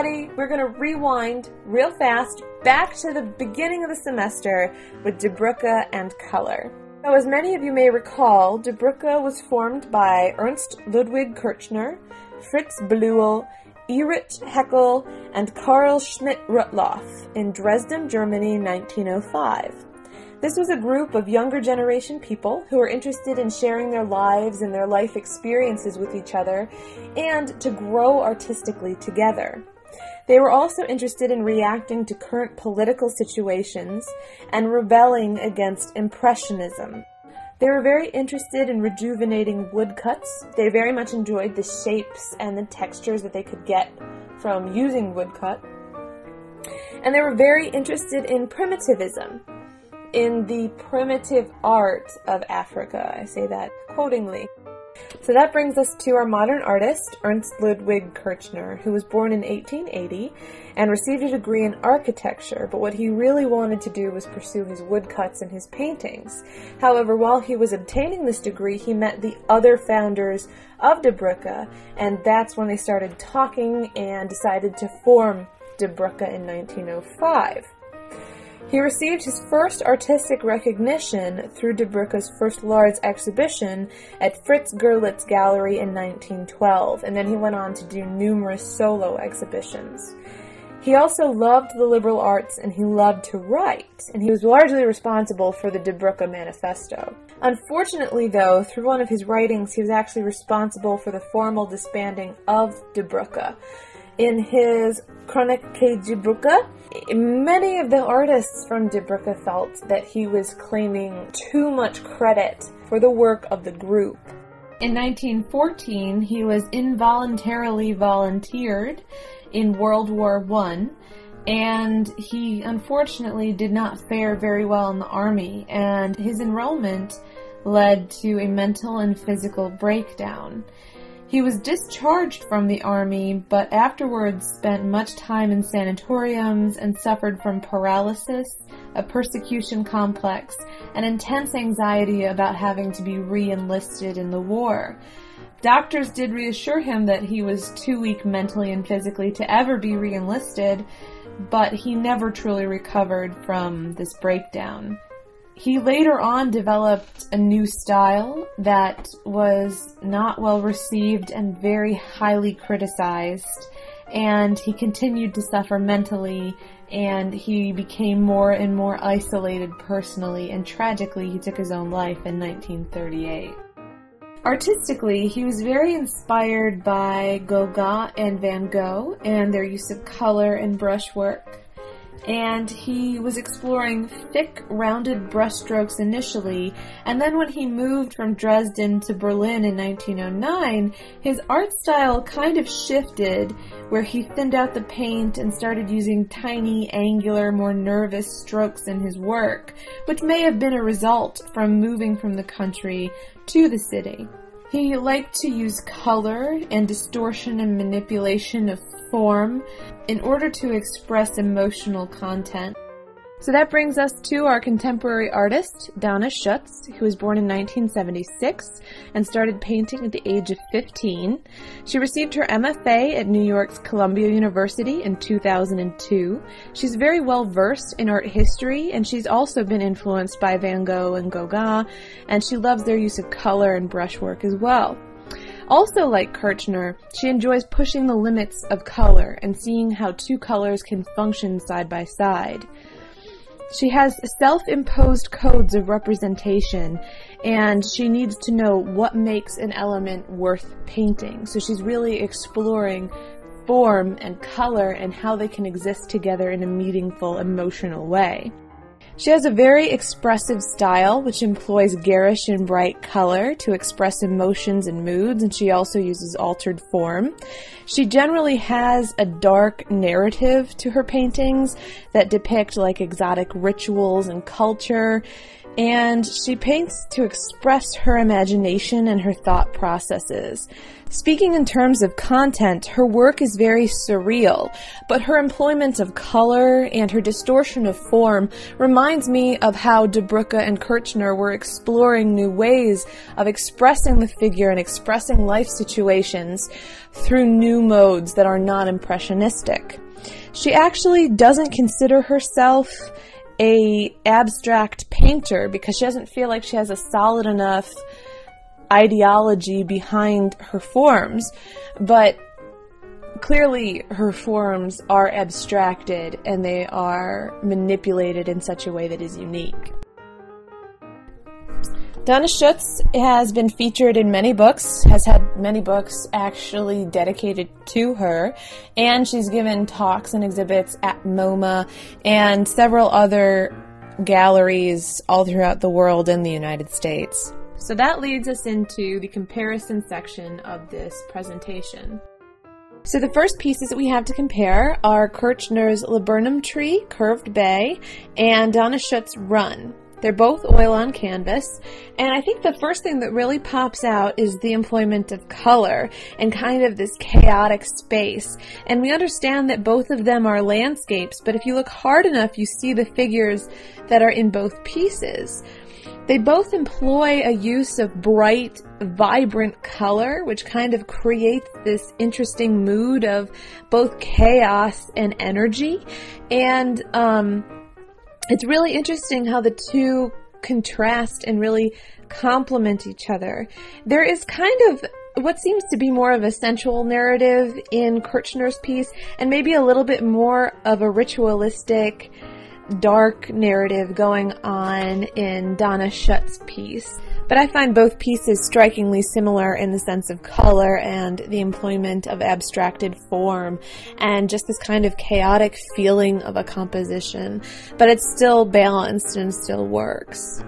everybody, we're going to rewind real fast back to the beginning of the semester with Die Brücke and color. So as many of you may recall, Die Brücke was formed by Ernst Ludwig Kirchner, Fritz Bleuel, Erich Heckel, and Karl Schmidt-Rottluff in Dresden, Germany, 1905. This was a group of younger generation people who were interested in sharing their lives and their life experiences with each other and to grow artistically together. They were also interested in reacting to current political situations and rebelling against Impressionism. They were very interested in rejuvenating woodcuts. They very much enjoyed the shapes and the textures that they could get from using woodcut. And they were very interested in primitivism, in the primitive art of Africa. I say that quotingly. So that brings us to our modern artist, Ernst Ludwig Kirchner, who was born in 1880 and received a degree in architecture, but what he really wanted to do was pursue his woodcuts and his paintings. However, while he was obtaining this degree, he met the other founders of Die Brücke, and that's when they started talking and decided to form Die Brücke in 1905. He received his first artistic recognition through Die Brücke's first large exhibition at Fritz Görlitz Gallery in 1912, and then he went on to do numerous solo exhibitions. He also loved the liberal arts and he loved to write, and he was largely responsible for the Die Brücke Manifesto. Unfortunately, though, through one of his writings, he was actually responsible for the formal disbanding of Die Brücke. In his Chronique Die Brücke, many of the artists from Die Brücke felt that he was claiming too much credit for the work of the group. In 1914, he was involuntarily volunteered in World War I, and he unfortunately did not fare very well in the army, and his enrollment led to a mental and physical breakdown. He was discharged from the army, but afterwards spent much time in sanatoriums and suffered from paralysis, a persecution complex, and intense anxiety about having to be re-enlisted in the war. Doctors did reassure him that he was too weak mentally and physically to ever be re-enlisted, but he never truly recovered from this breakdown. He later on developed a new style that was not well received and very highly criticized, and he continued to suffer mentally, and he became more and more isolated personally, and tragically he took his own life in 1938. Artistically, he was very inspired by Gauguin and Van Gogh and their use of color and brushwork. And he was exploring thick, rounded brushstrokes initially, and then when he moved from Dresden to Berlin in 1909, his art style kind of shifted, where he thinned out the paint and started using tiny, angular, more nervous strokes in his work, which may have been a result from moving from the country to the city. He liked to use color and distortion and manipulation of form in order to express emotional content. So that brings us to our contemporary artist, Donna Schutz, who was born in 1976 and started painting at the age of 15. She received her MFA at New York's Columbia University in 2002. She's very well versed in art history, and she's also been influenced by Van Gogh and Gauguin, and she loves their use of color and brushwork as well. Also, like Kirchner, she enjoys pushing the limits of color and seeing how two colors can function side by side. She has self-imposed codes of representation, and she needs to know what makes an element worth painting. So she's really exploring form and color and how they can exist together in a meaningful, emotional way. She has a very expressive style, which employs garish and bright color to express emotions and moods, and she also uses altered form. She generally has a dark narrative to her paintings that depict like exotic rituals and culture, and she paints to express her imagination and her thought processes. Speaking in terms of content, her work is very surreal, but her employment of color and her distortion of form reminds me of how Die Broeke and Kirchner were exploring new ways of expressing the figure and expressing life situations through new modes that are not impressionistic. She actually doesn't consider herself an abstract painter because she doesn't feel like she has a solid enough ideology behind her forms, but clearly her forms are abstracted and they are manipulated in such a way that is unique. Donna Schutz has been featured in many books, has had many books actually dedicated to her, and she's given talks and exhibits at MoMA and several other galleries all throughout the world and the United States. So that leads us into the comparison section of this presentation. So the first pieces that we have to compare are Kirchner's Laburnum Tree, Curved Bay, and Donna Schutz Run. They're both oil on canvas, and I think the first thing that really pops out is the employment of color and kind of this chaotic space. And we understand that both of them are landscapes, but if you look hard enough, you see the figures that are in both pieces. They both employ a use of bright, vibrant color, which kind of creates this interesting mood of both chaos and energy. And it's really interesting how the two contrast and really complement each other. There is kind of what seems to be more of a sensual narrative in Kirchner's piece, and maybe a little bit more of a ritualistic, dark narrative going on in Donna Schutz's piece. But I find both pieces strikingly similar in the sense of color and the employment of abstracted form and just this kind of chaotic feeling of a composition. But it's still balanced and still works.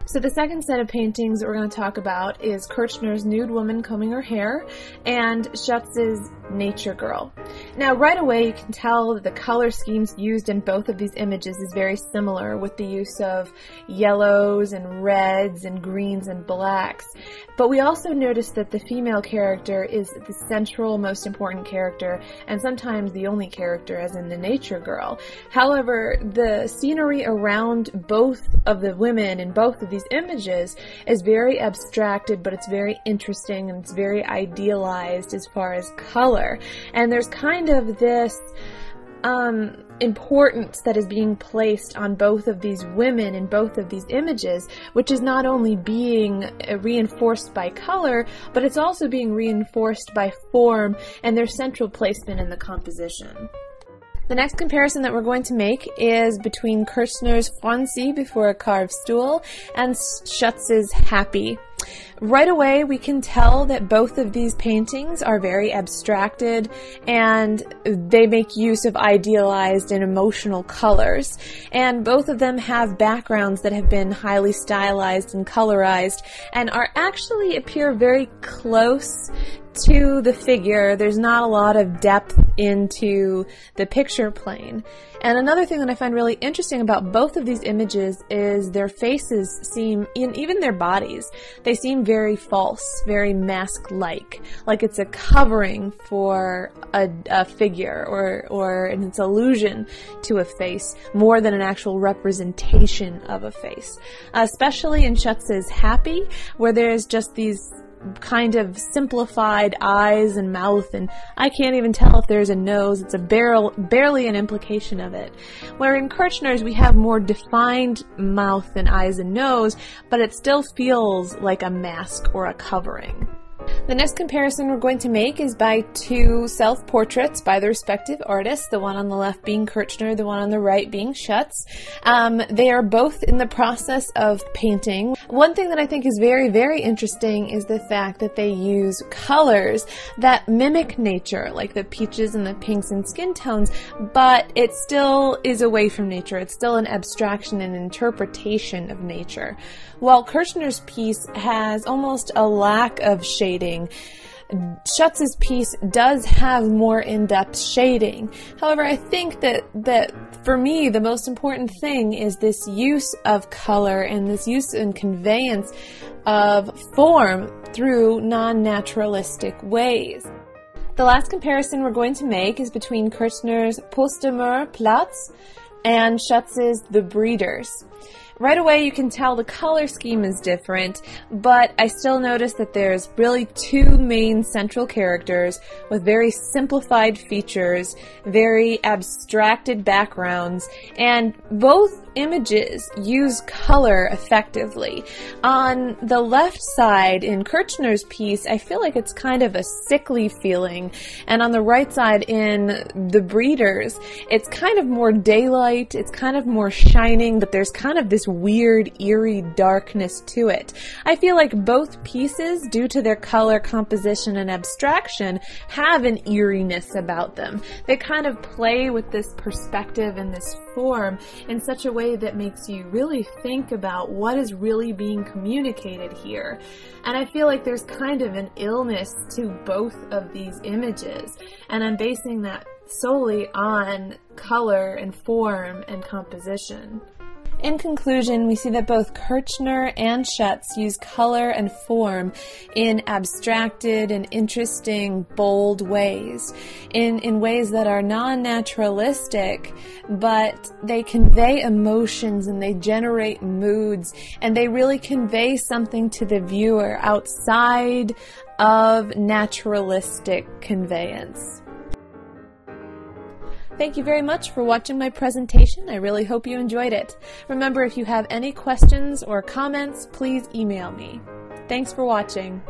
So the second set of paintings that we're going to talk about is Kirchner's Nude Woman Combing Her Hair and Schutz's Nature Girl. Now right away you can tell that the color schemes used in both of these images is very similar, with the use of yellows and reds and greens and blacks. But we also notice that the female character is the central, most important character, and sometimes the only character, as in the Nature Girl. However, the scenery around both of the women in both of these images is very abstracted, but it's very interesting and it's very idealized as far as color. And there's kind of this importance that is being placed on both of these women in both of these images, which is not only being reinforced by color, but it's also being reinforced by form and their central placement in the composition. The next comparison that we're going to make is between Kirchner's Franzi Before a Carved Stool and Schutz's Happy. Right away we can tell that both of these paintings are very abstracted and they make use of idealized and emotional colors, and both of them have backgrounds that have been highly stylized and colorized and are actually appear very close to the figure. There's not a lot of depth into the picture plane. And another thing that I find really interesting about both of these images is their faces seem, and even their bodies, they seem very false, very mask-like it's a covering for a figure or an allusion to a face more than an actual representation of a face. Especially in Schutz's Happy, where there's just these kind of simplified eyes and mouth, and I can't even tell if there's a nose. It's barely an implication of it. Where in Kirchner's we have more defined mouth and eyes and nose, but it still feels like a mask or a covering. The next comparison we're going to make is by two self-portraits by the respective artists, the one on the left being Kirchner, the one on the right being Schutz. They are both in the process of painting. One thing that I think is very, very interesting is the fact that they use colors that mimic nature, like the peaches and the pinks and skin tones, but it still is away from nature. It's still an abstraction and interpretation of nature. While Kirchner's piece has almost a lack of shading, Schutz's piece does have more in-depth shading. However, I think that for me, the most important thing is this use of color and this use and conveyance of form through non-naturalistic ways. The last comparison we're going to make is between Kirchner's Potsdamer Platz and Schutz's The Breeders. Right away you can tell the color scheme is different, but I still notice that there's really two main central characters with very simplified features, very abstracted backgrounds, and both images use color effectively. On the left side in Kirchner's piece, I feel like it's kind of a sickly feeling, and on the right side in The Breeders, it's kind of more daylight, it's kind of more shining, but there's kind of this weird, eerie darkness to it. I feel like both pieces, due to their color composition and abstraction, have an eeriness about them. They kind of play with this perspective and this form in such a way that makes you really think about what is really being communicated here. And I feel like there's kind of an illness to both of these images, and I'm basing that solely on color and form and composition. In conclusion, we see that both Kirchner and Schutz use color and form in abstracted and interesting, bold ways, in ways that are non-naturalistic, but they convey emotions and they generate moods, and they really convey something to the viewer outside of naturalistic conveyance. Thank you very much for watching my presentation. I really hope you enjoyed it. Remember, if you have any questions or comments, please email me. Thanks for watching.